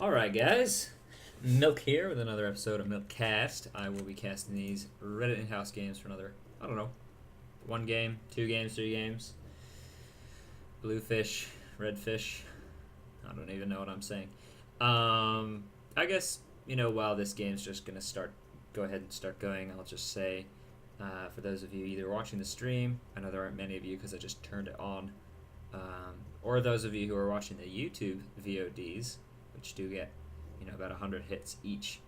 Alright, guys. Milk here with another episode of Milkcast. I will be casting these Reddit in-house games for another, I don't know, 1 game, 2 games, 3 games. Blue fish, red fish. I don't even know what I'm saying. I guess, while this game's just going to go ahead and start going, I'll just say, for those of you either watching the stream, I know there aren't many of you because I just turned it on, or those of you who are watching the YouTube VODs, which do get, about 100 hits each.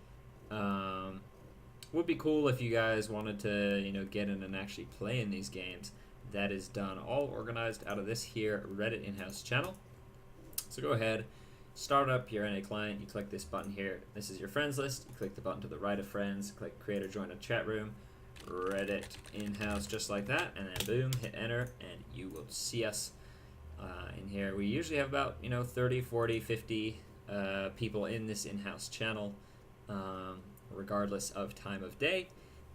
Would be cool if you guys wanted to, get in and actually play in these games. That is done all organized out of this here Reddit in-house channel. So go ahead, start up your NA client. You click this button here. This is your friends list. You click the button to the right of friends. Click create or join a chat room. Reddit in-house, just like that, and then boom, hit enter, and you will see us in here. We usually have about 30, 40, 50 people in this in-house channel, regardless of time of day,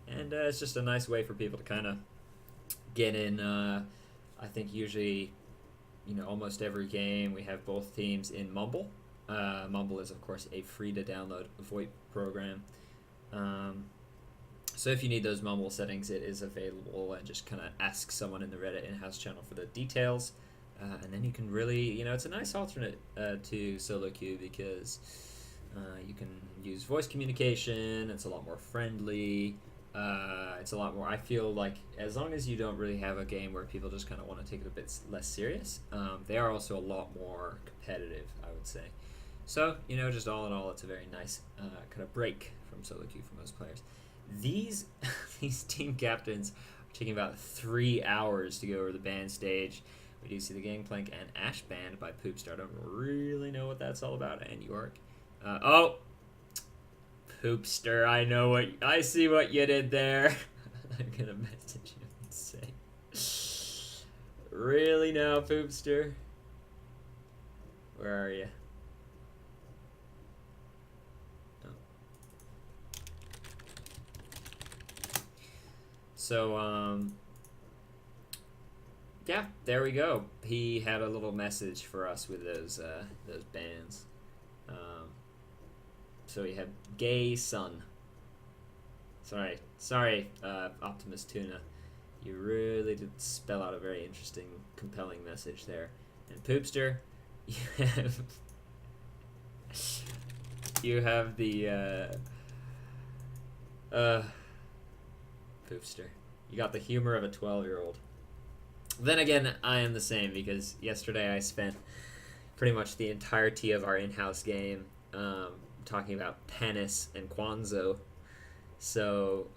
and it's just a nice way for people to kind of get in. I think usually, almost every game we have both teams in Mumble. Mumble is of course a free to download VoIP program. So if you need those Mumble settings, it is available, and just kind of ask someone in the Reddit in-house channel for the details. And then you can really, it's a nice alternate to solo queue because you can use voice communication. It's a lot more friendly. It's a lot more, I feel like, as long as you don't really have a game where people just kind of want to take it a bit less serious, they are also a lot more competitive, I would say. So, just all in all, it's a very nice kind of break from solo queue for most players. These team captains are taking about 3 hours to go over the band stage. We do see the Gangplank and Ash Band by Poopstar. I don't really know what that's all about. And York. Oh! Poopster, I see what you did there. I'm gonna message you and say, really now, Poopster? Where are you? Oh. So, yeah, there we go. He had a little message for us with those bands. So we have Gay Sun. Sorry, Optimus Tuna. You really did spell out a very interesting, compelling message there. And Poopster, you have the Poopster. You got the humor of a 12-year-old. Then again, I am the same, because yesterday I spent pretty much the entirety of our in-house game talking about Panis and Kwanzaa. So,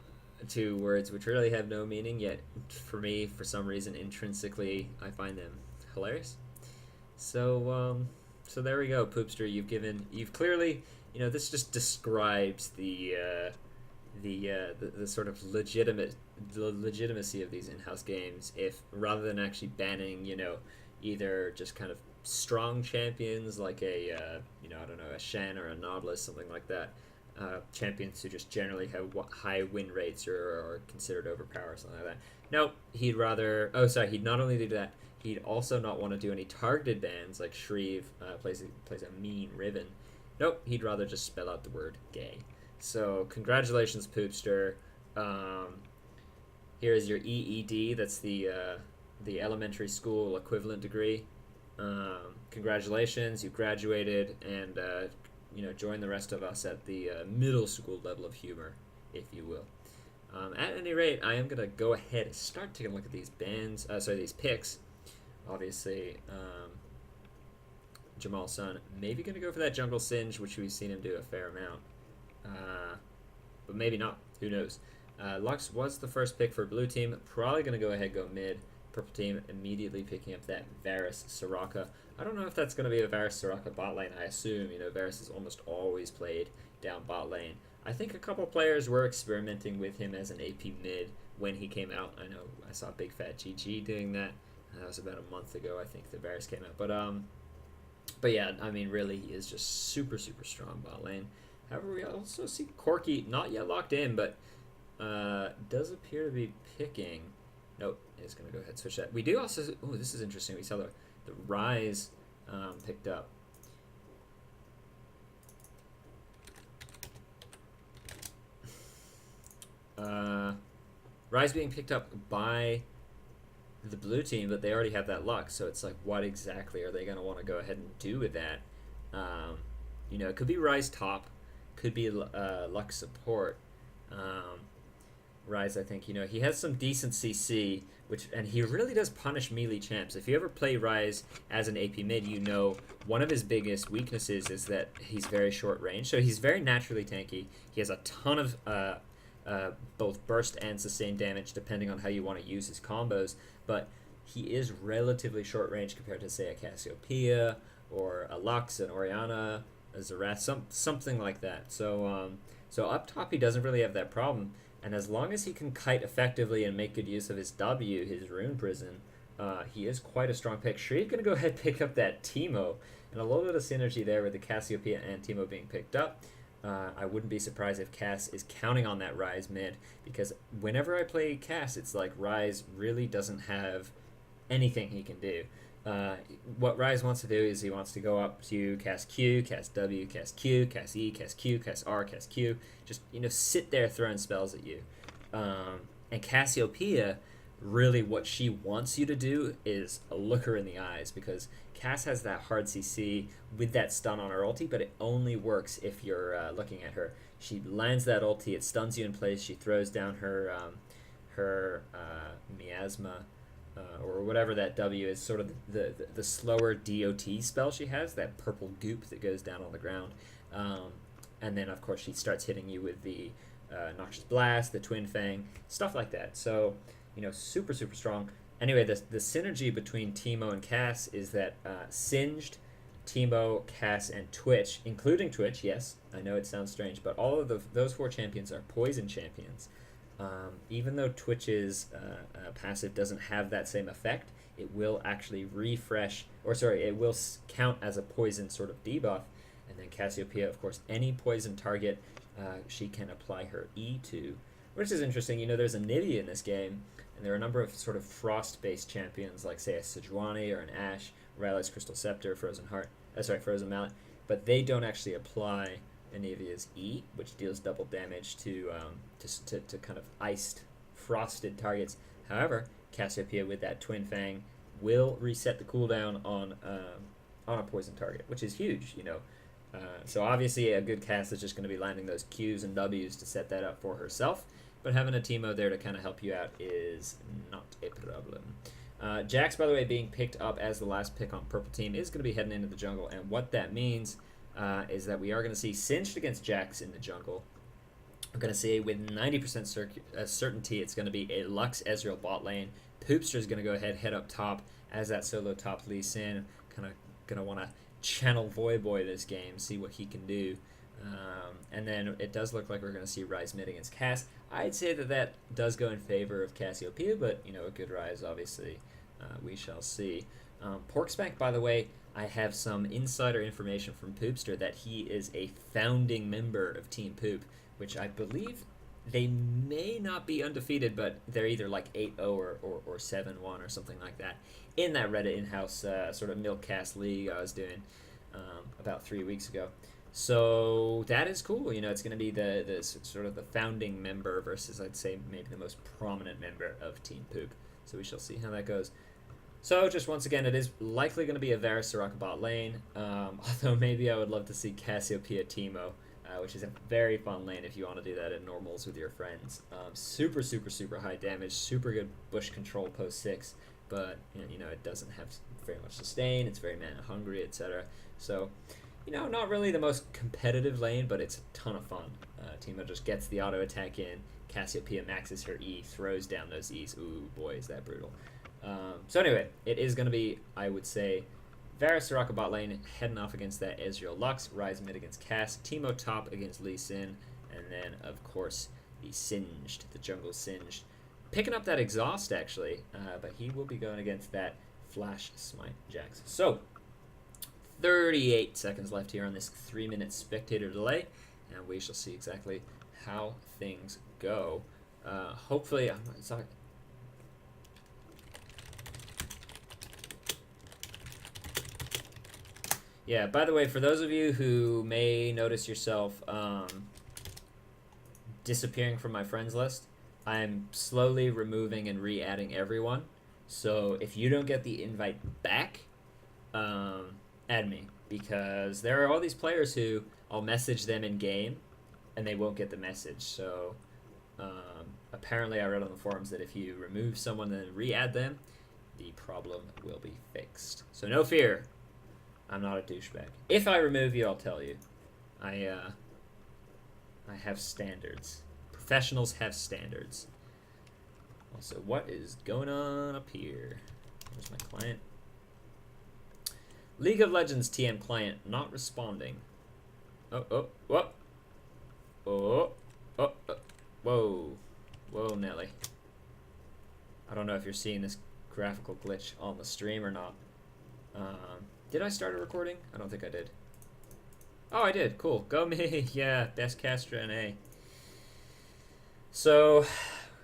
2 words which really have no meaning, yet for me, for some reason, intrinsically, I find them hilarious. So, so there we go, Poopster. You've clearly, this just describes the sort of legitimacy of these in-house games, if rather than actually banning, either just kind of strong champions like a I don't know, a Shen or a Nautilus, something like that, champions who just generally have high win rates or are considered overpowered, something like that. Nope, he'd not only do that, he'd also not want to do any targeted bans like Shreve plays a mean Riven. Nope, he'd rather just spell out the word gay. So, congratulations, Poopster. Here is your EED. That's the elementary school equivalent degree. Congratulations, you graduated, and join the rest of us at the middle school level of humor, if you will. At any rate, I am gonna go ahead and start taking a look at these these picks. Obviously, Jamal Sun maybe gonna go for that jungle Singe, which we've seen him do a fair amount. But maybe not. Who knows? Lux was the first pick for blue team. Probably going to go ahead and go mid. Purple team immediately picking up that Varus Soraka. I don't know if that's going to be a Varus Soraka bot lane. I assume, Varus is almost always played down bot lane. I think a couple players were experimenting with him as an AP mid when he came out. I know I saw Big Fat GG doing that. That was about a month ago, I think, the Varus came out. But yeah, I mean, really, he is just super, super strong bot lane. However, we also see Corki not yet locked in, but does appear to be picking. Nope, he's going to go ahead and switch that. We do also, oh, this is interesting. We saw the Rise picked up. Ryze being picked up by the blue team, but they already have that Lux, so it's like, what exactly are they going to want to go ahead and do with that? It could be Ryze top, could be Lux support. Ryze, I think, he has some decent CC, and he really does punish melee champs. If you ever play Ryze as an AP mid, one of his biggest weaknesses is that he's very short range. So he's very naturally tanky. He has a ton of both burst and sustained damage, depending on how you want to use his combos. But he is relatively short range compared to, say, a Cassiopeia or a Lux, an Orianna, a Zerath, something like that. So up top, he doesn't really have that problem. And as long as he can kite effectively and make good use of his W, his Rune Prison, he is quite a strong pick. Shreve's going to go ahead and pick up that Teemo. And a little bit of synergy there with the Cassiopeia and Teemo being picked up. I wouldn't be surprised if Cass is counting on that Ryze mid, because whenever I play Cass, it's like Ryze really doesn't have anything he can do. What Ryze wants to do is he wants to go up to cast Q, cast W, cast Q, cast E, cast Q, cast R, cast Q. Just, sit there throwing spells at you. And Cassiopeia, really what she wants you to do is look her in the eyes, because Cass has that hard CC with that stun on her ulti, but it only works if you're looking at her. She lands that ulti, it stuns you in place, she throws down her miasma, or whatever that W is, sort of the slower DOT spell she has, that purple goop that goes down on the ground. And then, of course, she starts hitting you with the Noxious Blast, the Twin Fang, stuff like that. So, super, super strong. Anyway, the synergy between Teemo and Cass is that Singed, Teemo, Cass, and Twitch, including Twitch, yes, I know it sounds strange, but all of those 4 champions are poison champions. Even though Twitch's passive doesn't have that same effect, it will actually it will count as a poison sort of debuff. And then Cassiopeia, of course, any poison target she can apply her E to, which is interesting. There's a Nivea in this game, and there are a number of sort of frost-based champions, like, say, a Sejuani or an Ashe, Rylai's Crystal Scepter, Frozen Mallet, but they don't actually apply Anivia's E, which deals double damage to kind of iced, frosted targets. However, Cassiopeia with that Twin Fang will reset the cooldown on a poison target, which is huge, So obviously a good cast is just going to be landing those Qs and Ws to set that up for herself, but having a Teemo there to kind of help you out is not a problem. Jax, by the way, being picked up as the last pick on purple team, is going to be heading into the jungle, and what that means is that we are going to see Singed against Jax in the jungle. We're going to see with 90% certainty it's going to be a Lux Ezreal bot lane. Poopster is going to go ahead, head up top as that solo top Lee Sin. Kind of going to want to channel Voyboy this game, see what he can do. And then it does look like we're going to see Ryze mid against Cass. I'd say that does go in favor of Cassiopeia, but, a good Ryze, obviously, we shall see. Porkspank, by the way, I have some insider information from Poopster that he is a founding member of Team Poop, which I believe they may not be undefeated, but they're either like 8-0 or 7-1 or something like that in that Reddit in-house sort of milkcast league I was doing about 3 weeks ago. So that is cool. It's going to be the sort of the founding member versus, I'd say, maybe the most prominent member of Team Poop. So we shall see how that goes. So just once again, it is likely going to be a Varus Soraka bot lane, although maybe I would love to see Cassiopeia Teemo, which is a very fun lane if you want to do that in normals with your friends. Super, super, super high damage, super good bush control post 6, but it doesn't have very much sustain, it's very mana hungry, etc. So, not really the most competitive lane, but it's a ton of fun. Teemo just gets the auto attack in, Cassiopeia maxes her E, throws down those E's. Ooh, boy, is that brutal. So anyway, it is going to be, I would say, Varus Soraka bot lane heading off against that Ezreal Lux, Ryze mid against Cass, Teemo top against Lee Sin, and then, of course, the jungle Singed. Picking up that exhaust, actually, but he will be going against that Flash Smite Jax. So, 38 seconds left here on this 3-minute spectator delay, and we shall see exactly how things go. Hopefully, I'm sorry. Yeah, by the way, for those of you who may notice yourself disappearing from my friends list, I'm slowly removing and re-adding everyone. So if you don't get the invite back, add me, because there are all these players who I'll message them in game and they won't get the message. So apparently I read on the forums that if you remove someone and then re-add them, the problem will be fixed. So no fear, I'm not a douchebag. If I remove you, I'll tell you. I have standards. Professionals have standards. Also, what is going on up here? Here's my client. League of Legends TM client not responding. Oh, whoa, Nelly. I don't know if you're seeing this graphical glitch on the stream or not. Did I start a recording? I don't think I did. Oh, I did. Cool. Go me. Yeah, best caster NA. So,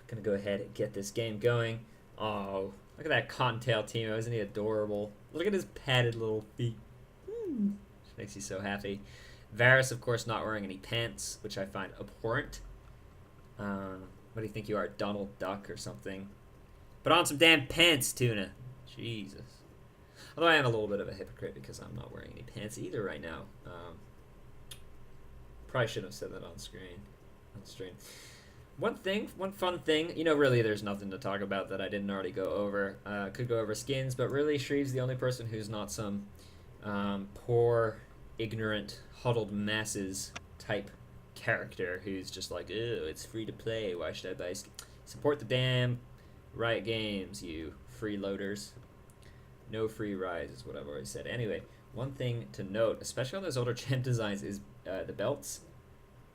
gonna go ahead and get this game going. Oh, look at that Cottontail Teemo. Isn't he adorable? Look at his padded little feet. Just makes you so happy. Varus, of course, not wearing any pants, which I find abhorrent. What do you think you are, Donald Duck or something? Put on some damn pants, Tuna. Jesus. Although I am a little bit of a hypocrite because I'm not wearing any pants either right now. Probably shouldn't have said that on screen. On stream. One fun thing, you know, really there's nothing to talk about that I didn't already go over. Could go over skins, but really Shreve's the only person who's not some poor, ignorant, huddled masses type character who's just like, ew, it's free to play, why should I buy skin? Support the damn Riot Games, you freeloaders. No free rides is what I've already said. Anyway, one thing to note, especially on those older champ designs, is the belts.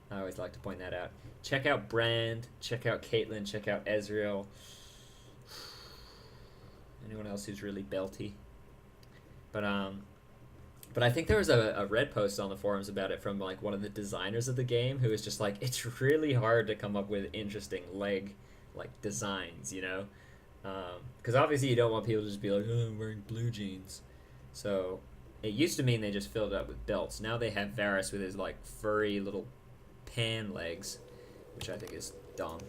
I always like to point that out. Check out Brand, check out Caitlyn, check out Ezreal. Anyone else who's really belty? But I think there was a Red post on the forums about it from like one of the designers of the game who was just like, it's really hard to come up with interesting leg like designs, you know? Because obviously you don't want people to just be like, oh, I'm wearing blue jeans. So it used to mean they just filled it up with belts. Now they have Varus with his like furry little pan legs, which I think is dumb.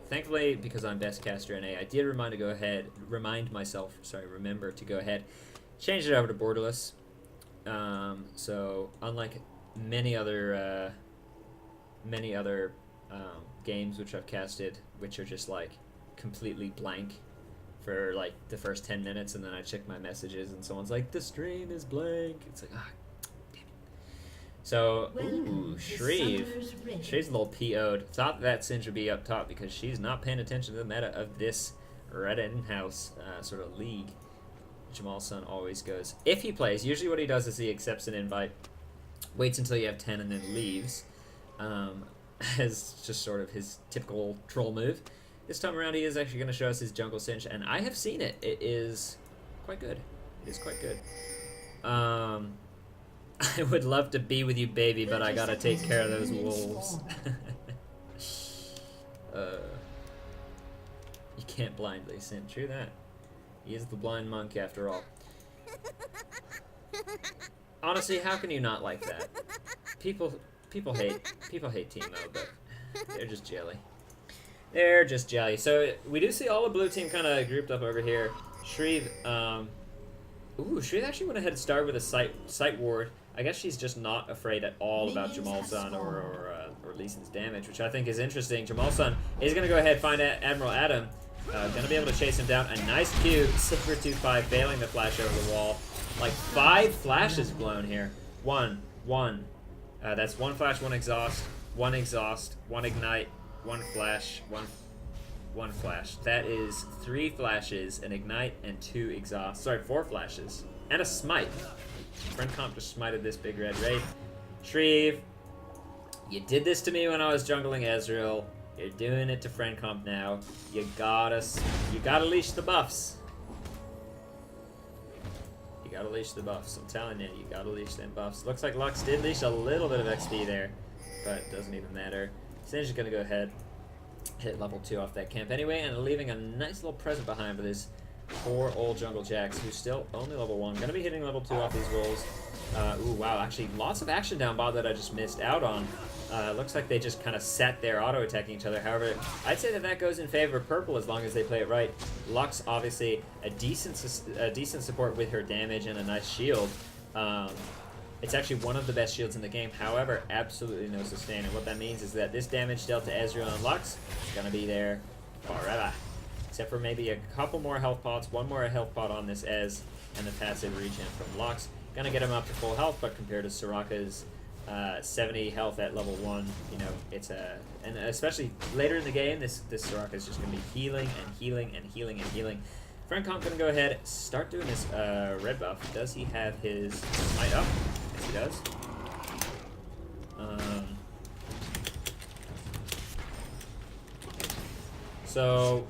Thankfully, because I'm best caster NA, I did remember to go ahead, change it over to borderless. So unlike many other games which I've casted, which are just like completely blank for like the first 10 minutes, and then I check my messages and someone's like, the stream is blank. It's like, damn it. So, ooh, Shreve's a little PO'd. Thought that Singe would be up top because she's not paying attention to the meta of this Reddit in-house sort of league. Jamal Sun always goes. If he plays, usually what he does is he accepts an invite, waits until you have 10 and then leaves, as just sort of his typical troll move. This time around, he is actually going to show us his jungle cinch, and I have seen it. It is quite good. It is quite good. I would love to be with you, baby, but I gotta take care of those wolves. You can't blindly sin. True that. He is the blind monk after all. Honestly, how can you not like that? People hate Teemo, but they're just jelly. They're just jelly. So we do see all the blue team kind of grouped up over here. Shreve, Shreve actually went ahead and started with a sight ward. I guess she's just not afraid at all about Jamal Sun or Lee Sin's damage, which I think is interesting. Jamal Sun is going to go ahead and find Admiral Adam. Going to be able to chase him down. A nice Q, Silver 2-5, failing the flash over the wall. Like 5 flashes blown here. One. That's 1 flash, 1 exhaust, 1 ignite, 1 flash, one flash. That is 3 flashes, an ignite, and 2 exhausts. Sorry, 4 flashes. And a smite. Friend comp just smited this big red raid. Shreve, you did this to me when I was jungling Ezreal. You're doing it to friend comp now. You gotta leash the buffs. You gotta leash the buffs. I'm telling you, you gotta leash them buffs. Looks like Lux did leash a little bit of XP there, but it doesn't even matter. Singe is gonna go ahead, hit level 2 off that camp anyway, and leaving a nice little present behind with his Poor old Jungle Jax, who's still only level 1. Gonna be hitting level 2 off these rolls. Ooh, wow, actually lots of action down bot that I just missed out on. Looks like they just kind of sat there auto-attacking each other. However, I'd say that goes in favor of purple as long as they play it right. Lux, obviously, a decent support with her damage and a nice shield. It's actually one of the best shields in the game. However, absolutely no sustain. And what that means is that this damage dealt to Ezreal and Lux is going to be there forever. Except for maybe a couple more health pots, one more health pot on this Ez, and the passive regen from Lux. Going to get him up to full health, but compared to Soraka's 70 health at level 1, you know, it's and especially later in the game, this Soraka is just going to be healing and healing and healing and healing. Francomp going to go ahead, start doing this red buff. Does he have his smite up? Yes, he does. So,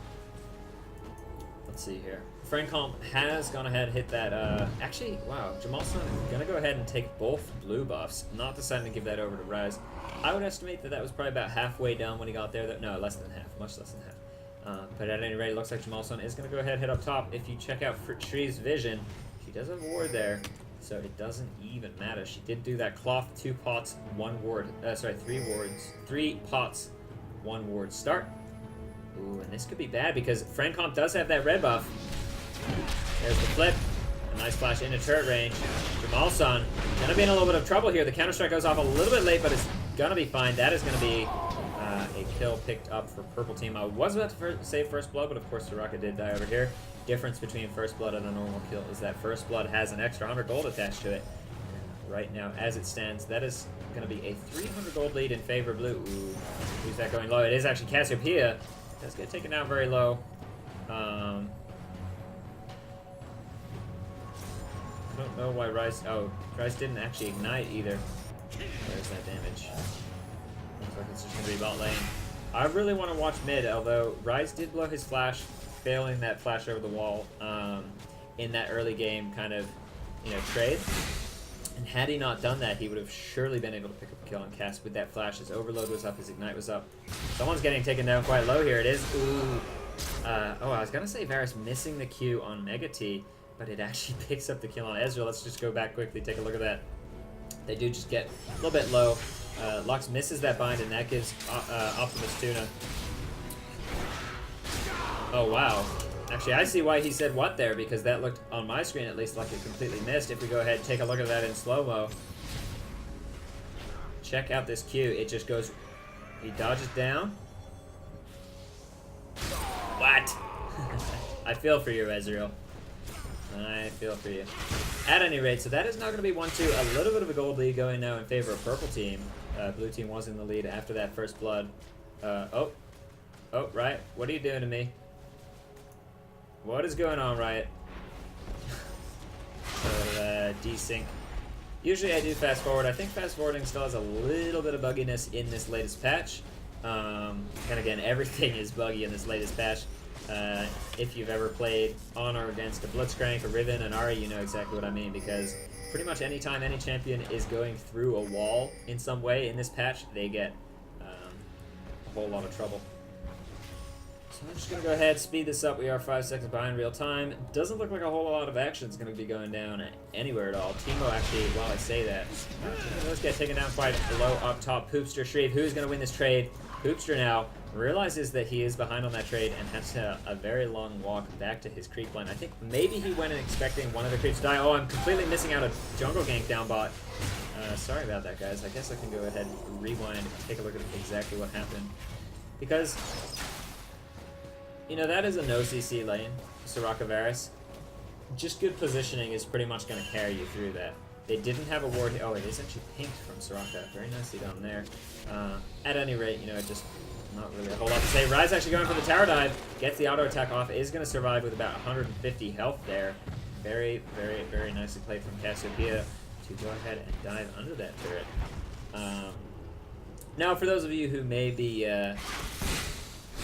let's see here. Francomp has gone ahead and hit that, actually, wow, Jamalson gonna go ahead and take both blue buffs, not deciding to give that over to Rise. I would estimate that was probably about halfway down when he got there. No, less than half, much less than half. But at any rate, it looks like Jamalson is gonna go ahead and hit up top. If you check out Shree's vision, she does have a ward there, so it doesn't even matter. She did do that cloth, 2 pots, 1 ward, 3 pots, 1 ward start. Ooh, and this could be bad because Francomp does have that red buff. There's the flip. A nice flash into turret range. Jamalson gonna be in a little bit of trouble here. The counter strike goes off a little bit late, but it's gonna be fine. That is gonna be a kill picked up for purple team. I was about to say first blood, but of course Soraka did die over here. Difference between first blood and a normal kill is that first blood has an extra 100 gold attached to it. And right now, as it stands, that is gonna be a 300 gold lead in favor of blue. Ooh, who's that going low? It is actually Cassiopeia. Does get taken down very low. I don't know why Rise... Oh, Rise didn't actually ignite either. There's that damage. Looks like it's just going to be bot lane. I really want to watch mid, although Rise did blow his flash, failing that flash over the wall in that early game kind of, you know, trade. And had he not done that, he would have surely been able to pick up a kill on Cass with that flash. His overload was up, his ignite was up. Someone's getting taken down quite low here. It is. Ooh. Oh, I was going to say Varus missing the Q on Mega T, but it actually picks up the kill on Ezreal. Let's just go back quickly, take a look at that. They do just get a little bit low. Lux misses that bind, and that gives Optimus Tuna. Oh, wow. Actually, I see why he said what there, because that looked, on my screen at least, like it completely missed. If we go ahead and take a look at that in slow-mo. Check out this Q. It just goes... He dodges down. What? I feel for you, Ezreal. I feel for you. At any rate, so that is now going to be 1-2. A little bit of a gold lead going now in favor of purple team. Blue team was in the lead after that first blood. Oh, Riot, what are you doing to me? What is going on, Riot? Desync. Usually I do fast forward. I think fast forwarding still has a little bit of bugginess in this latest patch. And again, everything is buggy in this latest patch. If you've ever played on or against a Blitzcrank, a Riven, an Ahri, you know exactly what I mean, because pretty much any time any champion is going through a wall in some way in this patch, they get a whole lot of trouble. So I'm just going to go ahead, speed this up. We are 5 seconds behind real time. Doesn't look like a whole lot of action is going to be going down anywhere at all. Teemo actually, while I say that, let's get taken down quite low up top. Poopster, Shreve, who's going to win this trade? Poopster now realizes that he is behind on that trade and has a very long walk back to his creep line. I think maybe he went in expecting one of the creeps to die. Oh, I'm completely missing out a jungle gank down bot. Sorry about that, guys. I guess I can go ahead and rewind and take a look at exactly what happened. Because, you know, that is a no CC lane, Soraka Varus. Just good positioning is pretty much going to carry you through that. They didn't have a ward here. Oh, it is actually pinked from Soraka. Very nicely done there. At any rate, you know, just not really a whole lot to say. Rise actually going for the tower dive. Gets the auto attack off. Is going to survive with about 150 health there. Very, very, very nicely played from Cassiopeia to go ahead and dive under that turret. Now, for those of you who may be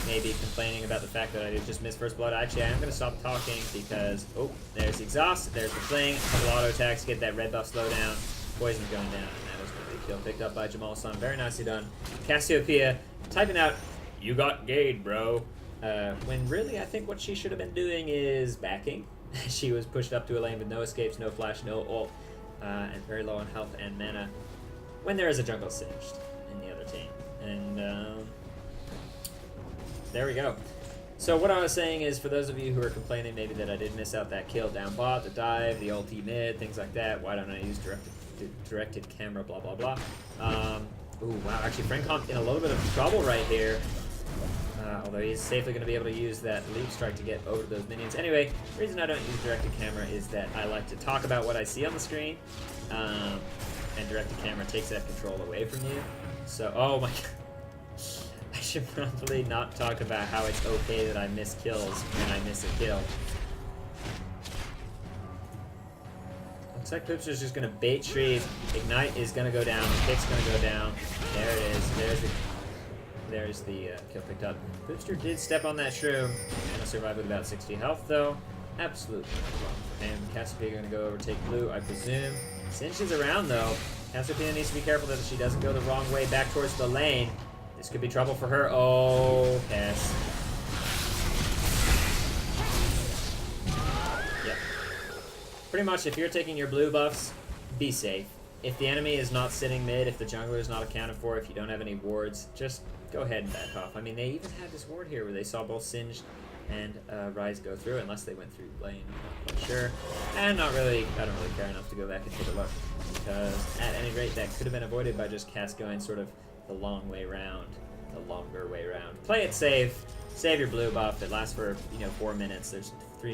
complaining about the fact that I just missed first blood, actually I am going to stop talking because, oh, there's the exhaust, there's the fling, a couple auto attacks, get that red buff slow down, poison going down, and that is going to be a kill picked up by Jamalson. Very nicely done. Cassiopeia typing out, "You got Gade, bro." when really I think what she should have been doing is backing. She was pushed up to a lane with no escapes, no flash, no ult, and very low on health and mana when there is a jungle singed in the other team. And there we go. So what I was saying is, for those of you who are complaining maybe that I did miss out that kill down bot, the dive, the ulti mid, things like that, why don't I use directed camera, blah, blah, blah. Ooh, wow, actually Frankon in a little bit of trouble right here. Although he's safely going to be able to use that leap strike to get over to those minions. Anyway, the reason I don't use directed camera is that I like to talk about what I see on the screen, and directed camera takes that control away from you. So, oh my god. I should probably not talk about how it's okay that I miss kills when I miss a kill. Looks like Poopster's just going to bait Shreeve. Ignite is going to go down. The kick's going to go down. There it is. There's the kill picked up. Poopster did step on that shroom and survive with about 60 health, though. Absolutely no problem for him. Cassiopeia going to go overtake blue, I presume. Sinch is around, though. Cassiopeia needs to be careful that she doesn't go the wrong way back towards the lane. This could be trouble for her. Oh, Cass. Yep. Pretty much, if you're taking your blue buffs, be safe. If the enemy is not sitting mid, if the jungler is not accounted for, if you don't have any wards, just go ahead and back off. I mean, they even had this ward here where they saw both Singed and Rise go through, unless they went through lane. I'm not quite sure. And not really, I don't really care enough to go back and take a look. Because at any rate, that could have been avoided by just Cass going sort of the long way round, the longer way round. Play it safe, save your blue buff. It lasts for, 4 minutes. There's 4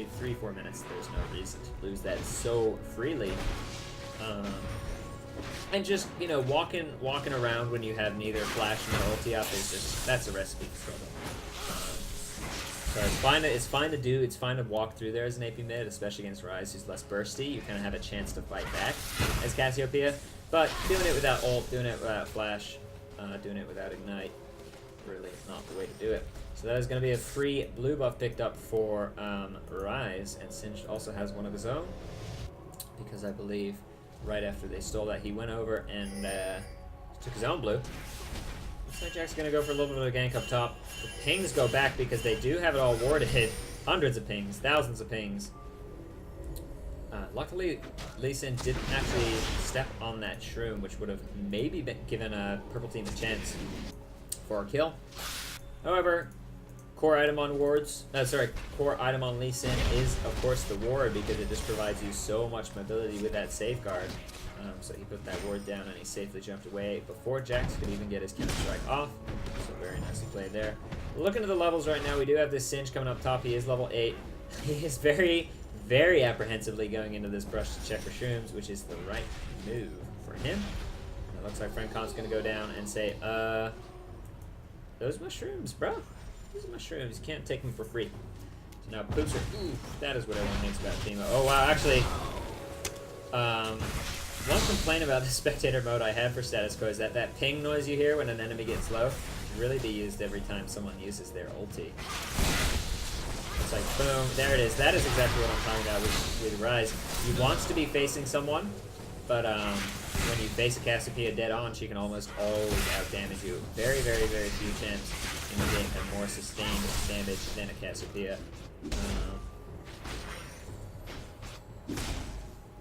minutes. There's no reason to lose that so freely. And just, walking around when you have neither flash nor ulti up is just, that's a recipe for trouble. So it's fine to do, it's fine to walk through there as an AP mid, especially against Rise, who's less bursty. You kind of have a chance to fight back as Cassiopeia. But doing it without ult, doing it without flash, doing it without ignite, really not the way to do it. So that is going to be a free blue buff picked up for Rise, and Singed also has one of his own, because I believe right after they stole that, he went over and took his own blue. Looks like Jack's going to go for a little bit of a gank up top. The pings go back because they do have it all warded. Hundreds of pings, thousands of pings. Luckily, Lee Sin didn't actually step on that shroom, which would have maybe given a purple team a chance for a kill. However, core item on core item on Lee Sin is, of course, the ward, because it just provides you so much mobility with that safeguard. So he put that ward down and he safely jumped away before Jax could even get his counter strike off. So very nicely played there. Looking at the levels right now, we do have this Singe coming up top. He is level 8. He is very, very apprehensively going into this brush to check for shrooms, which is the right move for him. And it looks like Francon's going to go down and say, those mushrooms, bro. These are mushrooms. You can't take them for free. So now Poopster. Ooh, that is what everyone thinks about Teemo. Oh, wow. Actually, one complaint about the spectator mode I have for status quo is that ping noise you hear when an enemy gets low should really be used every time someone uses their ulti. It's like, boom. There it is. That is exactly what I'm talking about with Rise. He wants to be facing someone, but when you face a Cassiopeia dead on, she can almost always outdamage you. Very, very, very few champs in the game have more sustained damage than a Cassiopeia.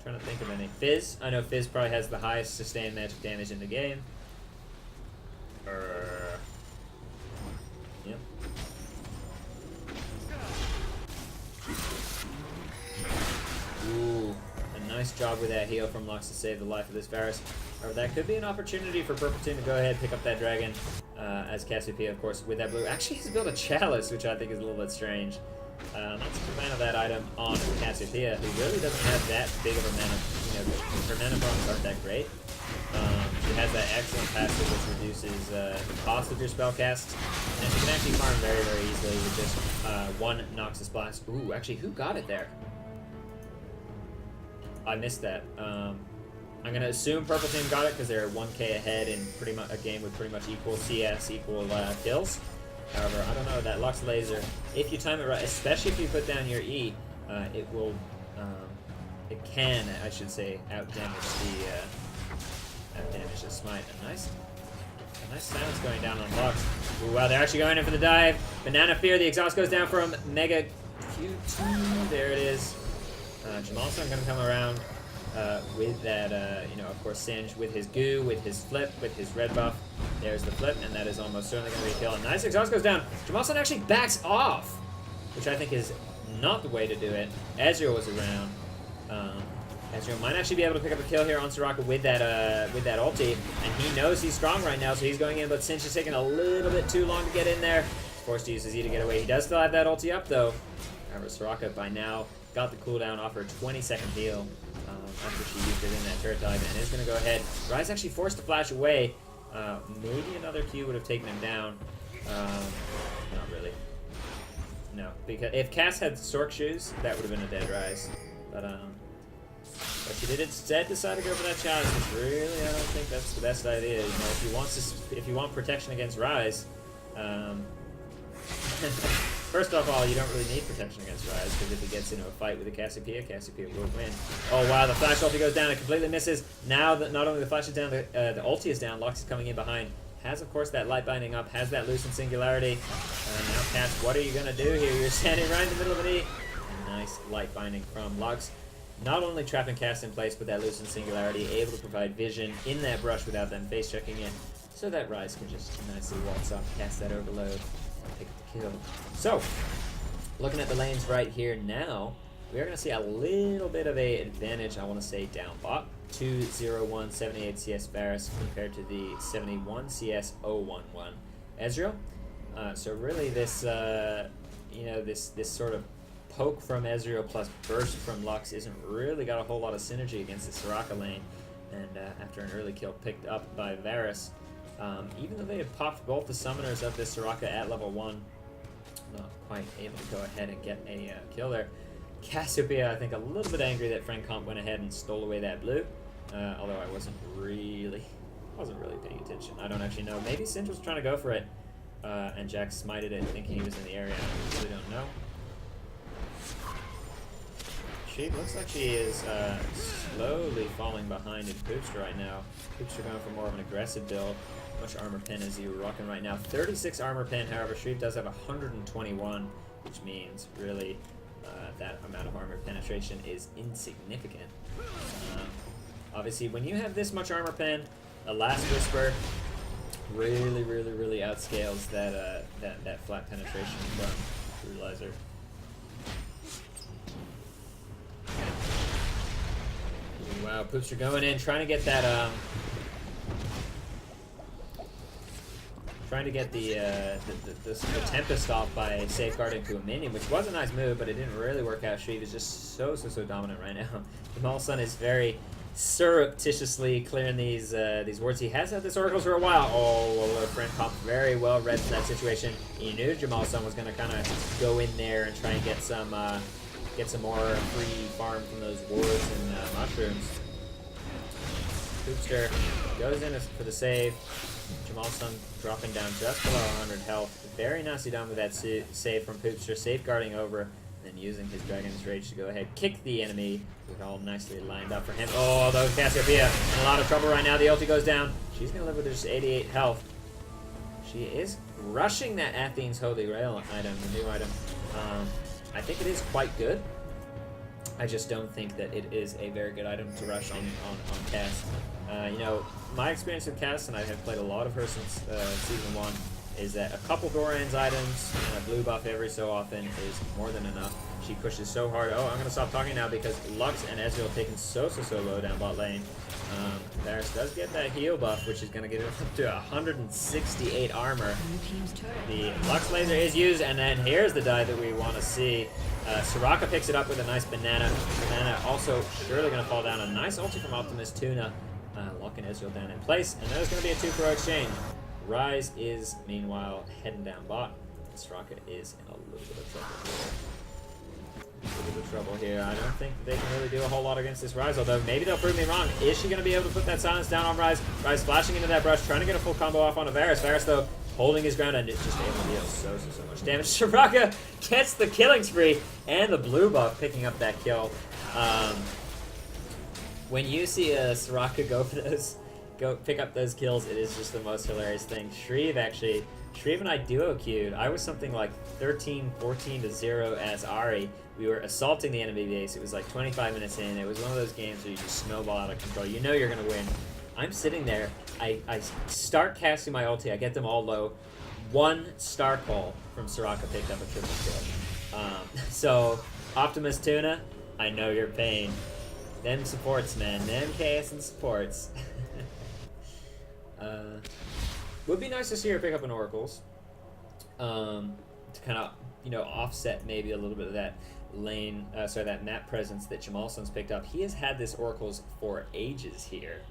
Trying to think of any. Fizz? I know Fizz probably has the highest sustained magic damage in the game. Yep. Ooh, a nice job with that heal from Lux to save the life of this Varus. Or that could be an opportunity for Purple Team to go ahead and pick up that dragon, as Cassiopeia, of course, with that blue. Actually, he's built a chalice, which I think is a little bit strange. Not such a fan of that item on Cassiopeia, who really doesn't have that big of a mana. Her mana bombs aren't that great. She has that excellent passive which reduces the cost of your spellcast, and she can actually farm very, very easily with just one Noxus Blast. Ooh, actually, who got it there? I missed that. I'm going to assume Purple Team got it because they're 1k ahead in pretty much a game with pretty much equal CS, equal kills. However, I don't know, that Lux Laser, if you time it right, especially if you put down your E, it will, it can, I should say, outdamage the smite. A nice A nice silence going down on Lux. Ooh, wow, they're actually going in for the dive. Banana Fear, the exhaust goes down from Mega Q2. There it is. Jamalson going to come around with that, of course, Singe with his goo, with his flip, with his red buff. There's the flip, and that is almost certainly going to be a kill. A nice exhaust goes down. Jamalson actually backs off, which I think is not the way to do it. Ezreal was around. Ezreal might actually be able to pick up a kill here on Soraka with that ulti, and he knows he's strong right now, so he's going in, but Singe is taking a little bit too long to get in there. He's forced to use his E to get away. He does still have that ulti up, though. However, Soraka, by now, got the cooldown off her 20-second heal after she used it in that turret dive, and is going to go ahead. Ryze actually forced to flash away. Maybe another Q would have taken him down. Not really. No, because if Cass had Sork shoes, that would have been a dead Ryze. But she did instead decide to go for that challenge, which really I don't think that's the best idea. You know, if you want protection against Ryze, first off all, you don't really need protection against Ryze, because if he gets into a fight with a Cassiopeia will win. Oh wow, the flash ulti goes down, it completely misses. Now that not only the flash is down, the ulti is down, Lux is coming in behind. Has, of course, that light binding up, has that Lucent Singularity. Now, Cass, what are you going to do here? You're standing right in the middle of an E. Nice light binding from Lux. Not only trapping Cass in place with that Lucent Singularity, able to provide vision in that brush without them face checking in, so that Ryze can just nicely waltz up, cast that overload, and pick up the kill. So, looking at the lanes right here now, we are going to see a little bit of an advantage, I want to say, down bot. 201 78 CS Varus compared to the 71 CS 011 Ezreal. So really this this sort of poke from Ezreal plus burst from Lux isn't really got a whole lot of synergy against the Soraka lane. And after an early kill picked up by Varus, even though they had popped both the summoners of this Soraka at level 1, not quite able to go ahead and get a kill there. Cassiopeia, I think, a little bit angry that Frank Comp went ahead and stole away that blue. Although I wasn't really paying attention. I don't actually know. Maybe Singe was trying to go for it, and Jack smited it thinking he was in the area. I really don't know. She looks like she is slowly falling behind in Poopster right now. Poopster going for more of an aggressive build. How much armor pen is he rocking right now? 36 armor pen, however, Shreve does have 121, which means really that amount of armor penetration is insignificant. Obviously, when you have this much armor pen, a Last Whisper really outscales that flat penetration from Brutalizer. Wow, Poopster going in, trying to get that the Tempest off by safeguarding to a minion, which was a nice move, but it didn't really work out. Shreve is just so dominant right now. Jamalson is very surreptitiously clearing these wards. He has had this Oracles for a while. Oh, well, friend Comp very well read for that situation. He knew Jamalson was going to kind of go in there and try and get some more free farm from those wards and mushrooms. Poopster goes in for the save. Jamalson dropping down just below 100 health. Very nicely done with that save from Poopster, safeguarding over, and using his Dragon's Rage to go ahead, kick the enemy. We're all nicely lined up for him. Oh, although Cassiopeia in a lot of trouble right now. The ulti goes down. She's going to live with just 88 health. She is rushing that Athene's Holy Grail item, the new item. I think it is quite good. I just don't think that it is a very good item to rush on Cass. My experience with Cass, and I have played a lot of her since Season 1, is that a couple Doran's items and a blue buff every so often is more than enough. She pushes so hard. Oh, I'm going to stop talking now because Lux and Ezreal are taking so low down bot lane. Varus does get that heal buff, which is going to get it up to 168 armor. The Lux laser is used, and then here's the die that we want to see. Soraka picks it up with a nice banana. Banana also surely going to fall down. A nice ulti from Optimus Tuna, locking Ezreal down in place, and there's going to be a 2-for exchange. Ryze is, meanwhile, heading down bot. Soraka is in a little bit of trouble here. I don't think they can really do a whole lot against this Ryze, although maybe they'll prove me wrong. Is she going to be able to put that silence down on Ryze? Ryze flashing into that brush, trying to get a full combo off on a Varus. Varus, though, holding his ground, and it's just able to deal so much damage. Soraka gets the killing spree, and the blue buff picking up that kill. When you see a Soraka go for those go pick up those kills. It is just the most hilarious thing. Shreve and I duo queued. I was something like 13-14-0 as Ari. We were assaulting the enemy base. It was like 25 minutes in. It was one of those games where you just snowball out of control. You know you're going to win. I'm sitting there. I start casting my ulti. I get them all low. One star call from Soraka picked up a triple kill. So, Optimus Tuna, I know your pain. Them supports, man. Them KS and supports. Would be nice to see her pick up an Oracles. To kind of, offset maybe a little bit of that that map presence that Jamalson's picked up. He has had this Oracles for ages here.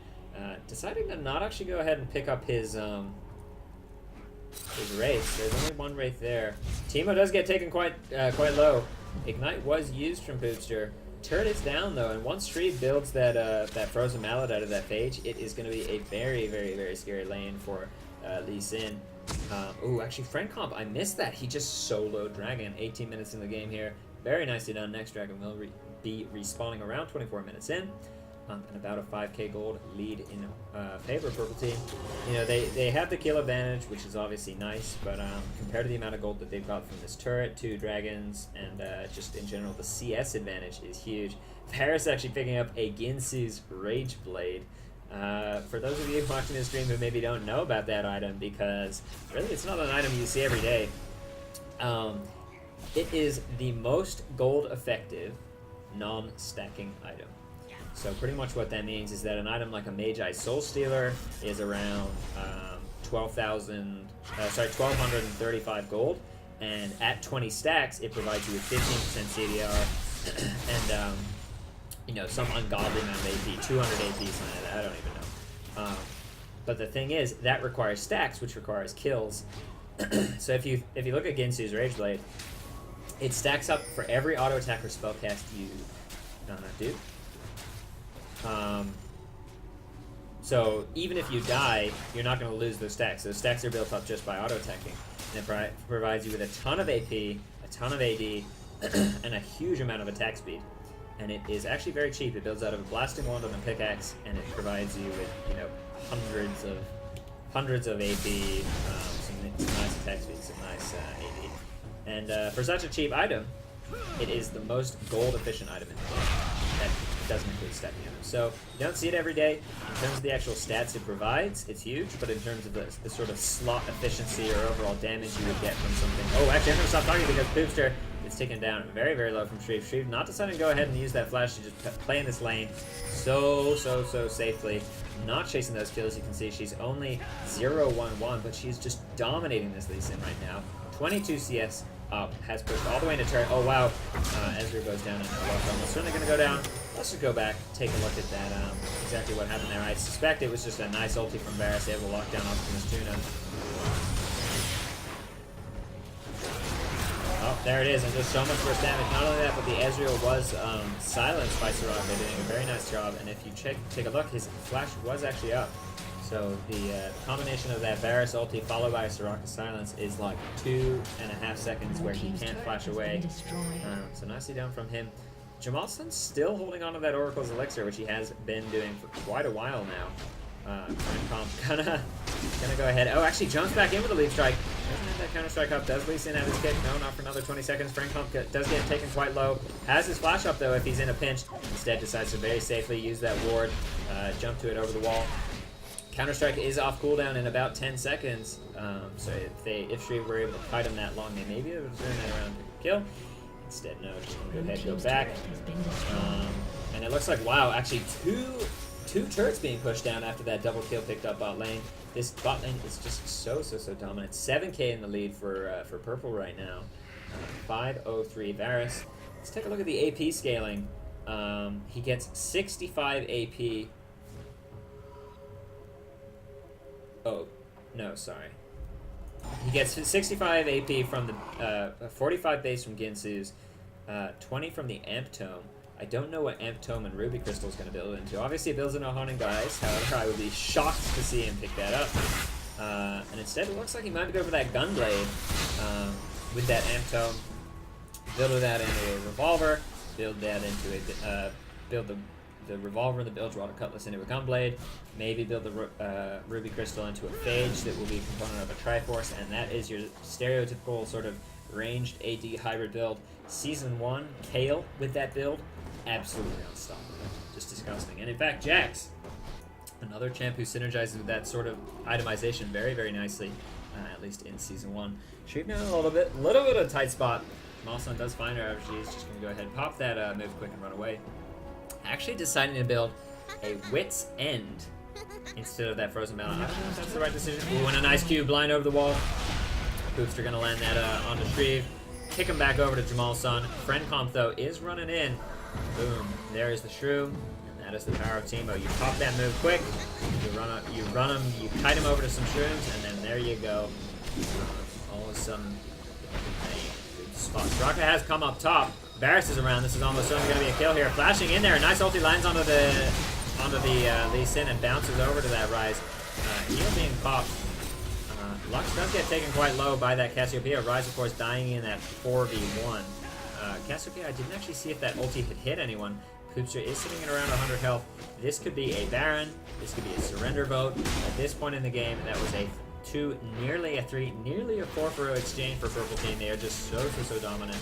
Deciding to not actually go ahead and pick up his Wraith. There's only one Wraith there. Teemo does get taken quite low. Ignite was used from Poopster. Turret is down though, and once Shreve builds that Frozen Mallet out of that Phage, it is going to be a very, very, very scary lane for Lee Sin. Ooh, actually, Friend Comp, I missed that. He just soloed Dragon. 18 minutes in the game here. Very nicely done. Next Dragon will be respawning around 24 minutes in. And about a 5k gold lead in favor of Purple Team. They have the kill advantage, which is obviously nice, but compared to the amount of gold that they've got from this turret, 2 dragons, and just in general, the CS advantage is huge. Varus actually picking up a Ginsu's Rage Blade. For those of you watching this stream who maybe don't know about that item, because really it's not an item you see every day, it is the most gold effective non-stacking item. So pretty much what that means is that an item like a Magi Soul Stealer is around 1,235 gold, and at 20 stacks it provides you with 15% CDR and some ungodly amount of AP, 200 AP, something like that, I don't even know. But the thing is, that requires stacks, which requires kills. So if you look at Ginsu's Rage Blade, it stacks up for every auto attack or spellcast you do. So even if you die, you're not going to lose those stacks. Those stacks are built up just by auto-attacking. And it provides you with a ton of AP, a ton of AD, and a huge amount of attack speed. And it is actually very cheap. It builds out of a Blasting Wand and a Pickaxe, and it provides you with, hundreds of AP, some nice attack speed, some nice AD. And for such a cheap item, it is the most gold-efficient item in the game. That doesn't include stacking items. So you don't see it every day. In terms of the actual stats it provides, it's huge, but in terms of the sort of slot efficiency or overall damage you would get from something... Oh, actually, I'm going to stop talking because Poopster is taken down very, very low from Shreve. Shreve not deciding to go ahead and use that flash to just play in this lane so safely. Not chasing those kills. You can see she's only 0-1-1, but she's just dominating this Lee Sin right now. 22 CS up, has pushed all the way into turret. Oh wow, Ezreal goes down and almost certainly going to go down. Let's just go back, take a look at that, exactly what happened there. I suspect it was just a nice ulti from Varus, able to lock down Optimus Tuna. Oh, there it is, and just so much burst damage. Not only that, but the Ezreal was silenced by Soraka, doing a very nice job. And if you take a look, his flash was actually up. So the combination of that Varus ulti followed by Soraka silence is like 2.5 seconds where he can't flash away. So nicely done from him. Jamalson's still holding on to that Oracle's Elixir, which he has been doing for quite a while now. Comp gonna go ahead. Oh, actually jumps back in with a Leaf Strike. Doesn't have that Counter Strike up. Does Lee Sin have his kick? No, not for another 20 seconds. Frank Comp does get taken quite low. Has his flash up though if he's in a pinch. Instead decides to very safely use that ward. Jump to it over the wall. Counter Strike is off cooldown in about 10 seconds. So if Shreve were able to fight him that long, they may be able to turn that around to kill. Instead, no, just gonna go ahead and go back. And it looks like, wow, actually two turrets being pushed down after that double kill picked up bot lane. This bot lane is just so dominant. 7k in the lead for purple right now. 503 Varus. Let's take a look at the AP scaling. He gets 65 AP. Oh, no, sorry. He gets 65 AP from the 45 base from Ginsu's, 20 from the Amp Tome. I don't know what Amp Tome and Ruby Crystal is going to build into. Obviously, it builds into Haunting Guys. However, I would be shocked to see him pick that up. And instead, it looks like he might go for that Gunblade with that Amp Tome. Build that into a Revolver. Build that into a build the the revolver and the bilge rod cutlass into a gunblade, maybe build the ruby crystal into a phage that will be a component of a triforce, and that is your stereotypical sort of ranged AD hybrid build. Season 1, Kale with that build, absolutely unstoppable. Just disgusting. And in fact, Jax, another champ who synergizes with that sort of itemization very, very nicely, at least in Season 1. Shooting out a little bit of tight spot. Malson does find her after she's just going to go ahead and pop that move quick and run away. Actually deciding to build a Wit's End instead of that Frozen Mallet. I don't know if that's the right decision. Ooh, and a nice cube blind over the wall. Poopster going to land that onto Shreve. Kick him back over to Jamal Sun. Friend Comp, though, is running in. Boom. There is the Shrew. And that is the power of Teemo. You pop that move quick. You run him. You kite him over to some Shrooms. And then there you go. All of a sudden, good spot. Straka has come up top. Varus is around. This is almost certainly going to be a kill here. Flashing in there. A nice ulti lands onto the Lee Sin and bounces over to that Rise. Heal being popped. Lux does get taken quite low by that Cassiopeia. Rise, of course, dying in that 4v1. Cassiopeia, I didn't actually see if that ulti had hit anyone. Poopster is sitting at around 100 health. This could be a Baron. This could be a surrender vote. At this point in the game, that was a 2, nearly a 3, nearly a 4 for exchange for Purple Team. They are just so dominant.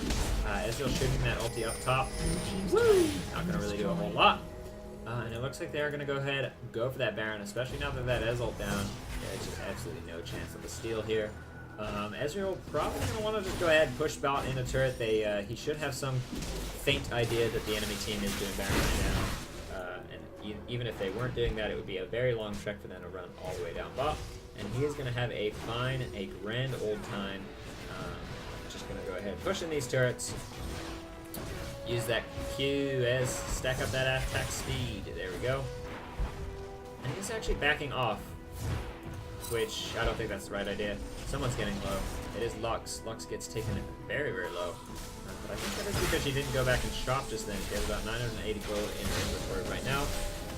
Ezreal shooting that ulti up top. Woo! Not going to really do a whole lot. And it looks like they are going to go ahead go for that Baron, especially now that that Ezreal down. There's just absolutely no chance of a steal here. Ezreal probably going to want to just go ahead and push Bot in a turret. He should have some faint idea that the enemy team is doing Baron right now. And even if they weren't doing that, it would be a very long trek for them to run all the way down Bot. And he is going to have a grand old time. Just going to go ahead and push in these turrets. Use that Q as stack up that attack speed. There we go. And he's actually backing off, which I don't think that's the right idea. Someone's getting low. It is Lux. Lux gets taken very, very low. But I think that is because she didn't go back and shop just then. She has about 980 gold in her inventory right now.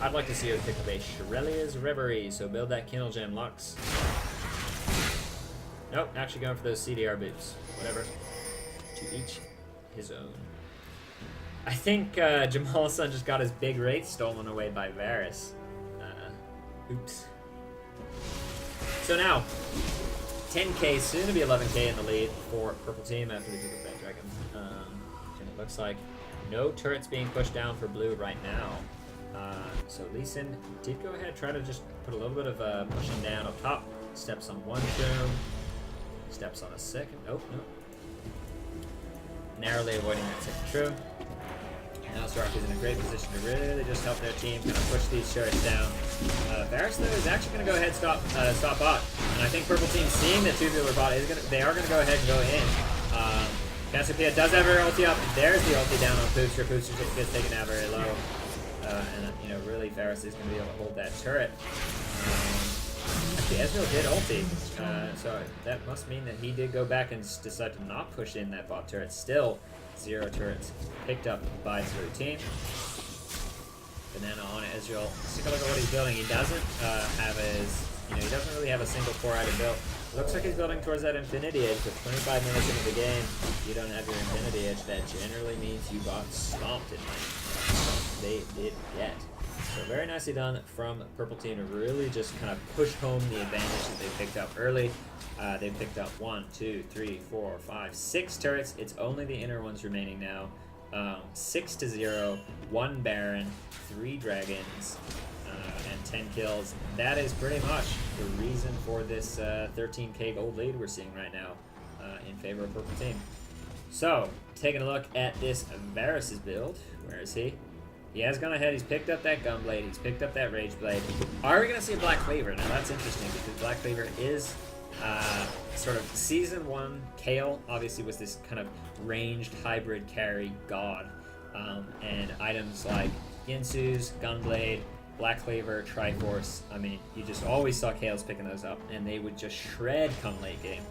I'd like to see her pick up a Shirelia's Reverie, so build that Kindle Gem, Lux. Nope, actually going for those CDR boots. Whatever. To each his own. I think Jamal Sun just got his big wraith stolen away by Varus. Oops. So now, 10k, soon to be 11k in the lead for Purple Team after they pick up that dragon. And it looks like no turrets being pushed down for blue right now. So Lee Sin did go ahead and try to just put a little bit of pushing down up top. Steps on one tomb. Steps on a second. Nope, nope. Narrowly avoiding that second true. Now Stark is in a great position to really just help their team kind of push these turrets down. Varus, though, is actually going to go ahead and stop bot. And I think Purple Team, seeing that tubular bot, they are going to go ahead and go in. Cassiopeia does have her ulti up. There's the ulti down on Poopster. Poopster gets taken out very low. And really, Varus is going to be able to hold that turret. Actually, Ezreal did ulti. So that must mean that he did go back and decide to not push in that bot turret. Still, 0 turrets picked up by the blue team. Banana on Ezreal. Let's take a look at what he's building. He doesn't have his, he doesn't really have a single core item built. Looks like he's building towards that Infinity Edge. With 25 minutes into the game, if you don't have your Infinity Edge, that generally means you got stomped in lane. They did get. So very nicely done from Purple Team to really just kind of push home the advantage that they picked up early. They picked up 1, 2, 3, 4, 5, 6 turrets. It's only the inner ones remaining now. 6-0, 1 Baron, 3 dragons, and 10 kills. That is pretty much the reason for this 13k gold lead we're seeing right now in favor of Purple Team. So, taking a look at this Varus' build. Where is he? He has gone ahead, he's picked up that Gunblade, he's picked up that Rage Blade. Are we going to see a Black Cleaver? Now that's interesting because Black Cleaver is sort of Season 1. Kale obviously was this kind of ranged hybrid carry god. And items like Ginsu's, Gunblade, Black Cleaver, Triforce, I mean, you just always saw Kale's picking those up and they would just shred come late game.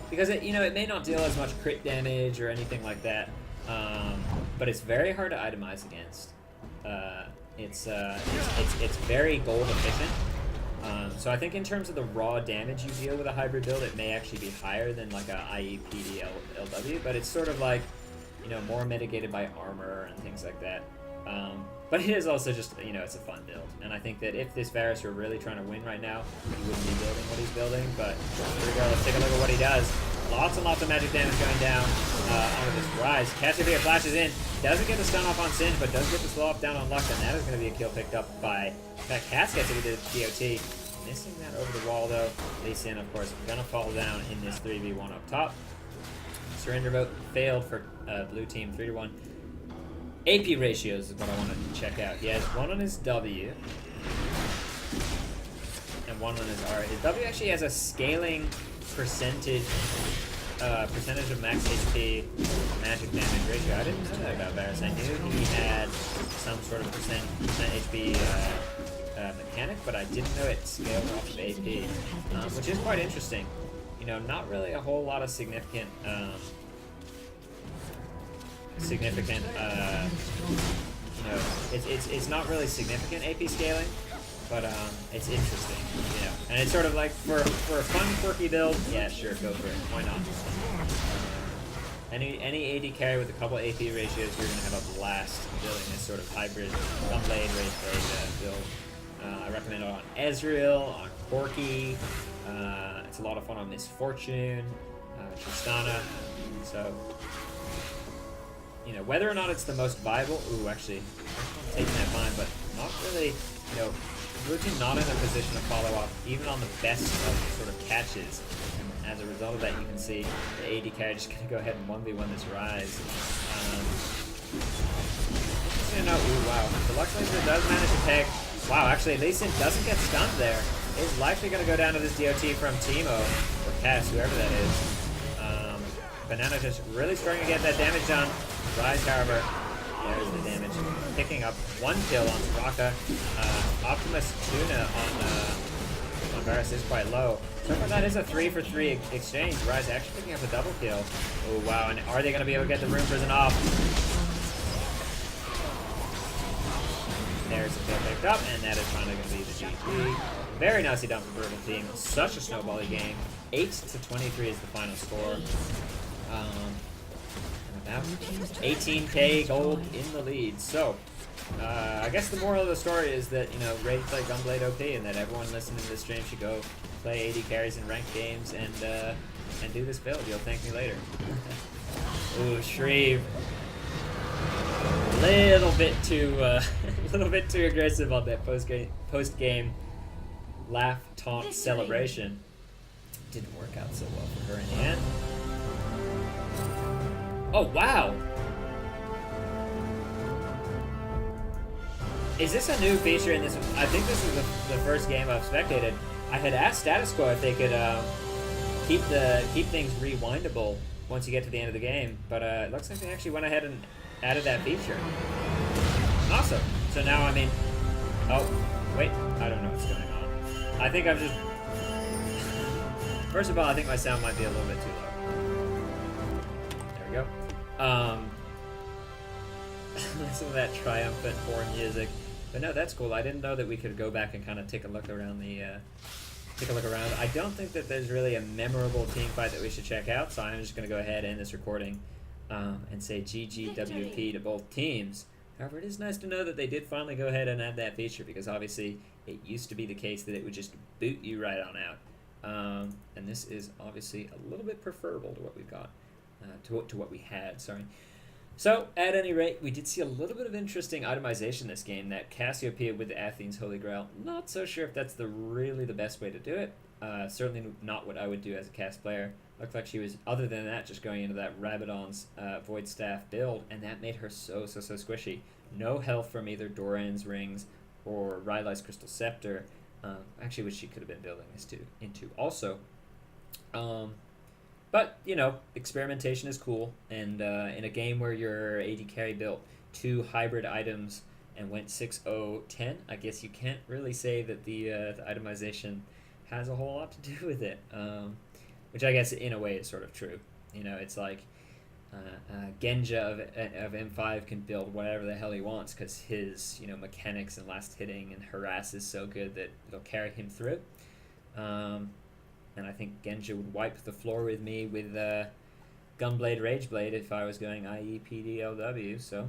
Because it may not deal as much crit damage or anything like that. But it's very hard to itemize against. It's very gold efficient. So I think in terms of the raw damage you deal with a hybrid build, it may actually be higher than like a IEPD LW, but it's sort of like, more mitigated by armor and things like that. But it is also just, you know, it's a fun build. And I think that if this Varus were really trying to win right now, he wouldn't be building what he's building. But here we go. Let's take a look at what he does. Lots and lots of magic damage going down onto this Rise. Cassiopeia flashes in. Doesn't get the stun off on Singe, but does get the slow up down on Luck. And that is going to be a kill picked up by... In fact, Cass gets it with the DOT. Missing that over the wall, though. Lee Sin, of course, going to fall down in this 3v1 up top. Surrender vote failed for blue team 3-1. AP ratios is what I wanted to check out. He has one on his W and one on his R. His W actually has a scaling percentage of max HP magic damage ratio. I didn't know that about Varus. I knew he had some sort of percent HP mechanic, but I didn't know it scaled off of AP, which is quite interesting. You know, not really a whole lot of significant you know, it's not really significant AP scaling, but it's interesting, you know, and it's sort of like for a fun quirky build, yeah, sure, go for it, why not? Any AD carry with a couple AP ratios, you're gonna have a blast building this sort of hybrid Gunblade Rageblade build. I recommend it on Ezreal, on Corki. It's a lot of fun on Misfortune, Tristana. So, you know, whether or not it's the most viable, actually, I'm taking that fine, but not really, you know, Blue team not in a position to follow up, even on the best of sort of catches. And as a result of that, you can see the AD carry just going to go ahead and 1v1 this Rise. You know, wow. The Lux Laser does manage to pick. Wow, actually, Lee Sin doesn't get stunned there. It's likely going to go down to this DOT from Teemo, or Cass, whoever that is. Banana just really struggling to get that damage done. Rise, however, there's the damage. Picking up one kill on Soraka. Optimus Tuna on Varus is quite low. So far, that is a 3-for-3 exchange. Rise actually picking up a double kill. Oh, wow. And are they going to be able to get the Rune Prison off? There's a kill picked up, and that is finally going to be the GG. Very nicely done for Purple Team. Such a snowbally game. 8-23 is the final score. About 18k gold in the lead. So, I guess the moral of the story is that, you know, Raid play Gunblade OP, and that everyone listening to this stream should go play AD carries in ranked games and do this build. You'll thank me later. Ooh, Shreve. Little bit too aggressive on that post game laugh taunt celebration. Didn't work out so well for her in the end. Oh, wow! Is this a new feature in this? I think this is the first game I've spectated. I had asked Status Quo if they could keep things rewindable once you get to the end of the game, but it looks like they actually went ahead and added that feature. Awesome. So now, I mean... Oh, wait. I don't know what's going on. I think I'm just... First of all, I think my sound might be a little bit too low. There we go. Listen to that triumphant horn music. But no, that's cool. I didn't know that we could go back and kind of take a look around the... I don't think that there's really a memorable team fight that we should check out, so I'm just going to go ahead and end this recording and say GGWP to both teams. However, it is nice to know that they did finally go ahead and add that feature, because obviously it used to be the case that it would just boot you right on out. And this is obviously a little bit preferable to what we've got, to what we had, sorry. So, at any rate, we did see a little bit of interesting itemization this game. That Cassiopeia with the Athene's Holy Grail. Not so sure if that's really the best way to do it. Certainly not what I would do as a cast player. Looked like she was, other than that, just going into that Rabadon's Void Staff build, and that made her so squishy. No health from either Doran's Rings or Rylai's Crystal Scepter. Actually, which she could have been building this into also. But, you know, experimentation is cool, and in a game where your AD carry built 2 hybrid items and went 6-0-10, I guess you can't really say that the itemization has a whole lot to do with it, which I guess in a way is sort of true. You know, it's like Genja of M5 can build whatever the hell he wants because his, you know, mechanics and last hitting and harass is so good that it'll carry him through. And I think Genja would wipe the floor with me with Gunblade Rageblade if I was going IE PDLW. So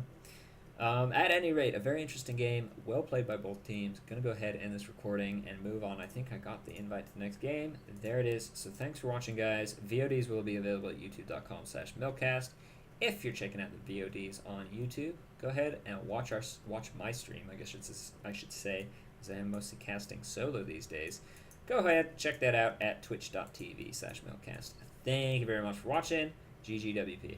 At any rate, a very interesting game, well played by both teams. Gonna go ahead and end this recording and move on. I think I got the invite to the next game. There it is. So thanks for watching, guys. VODs will be available at youtube.com/milkcast. If you're checking out the VODs on YouTube, go ahead and watch my stream. I should say, as I am mostly casting solo these days. Go ahead, check that out at twitch.tv/milkcast. Thank you very much for watching. GGWP.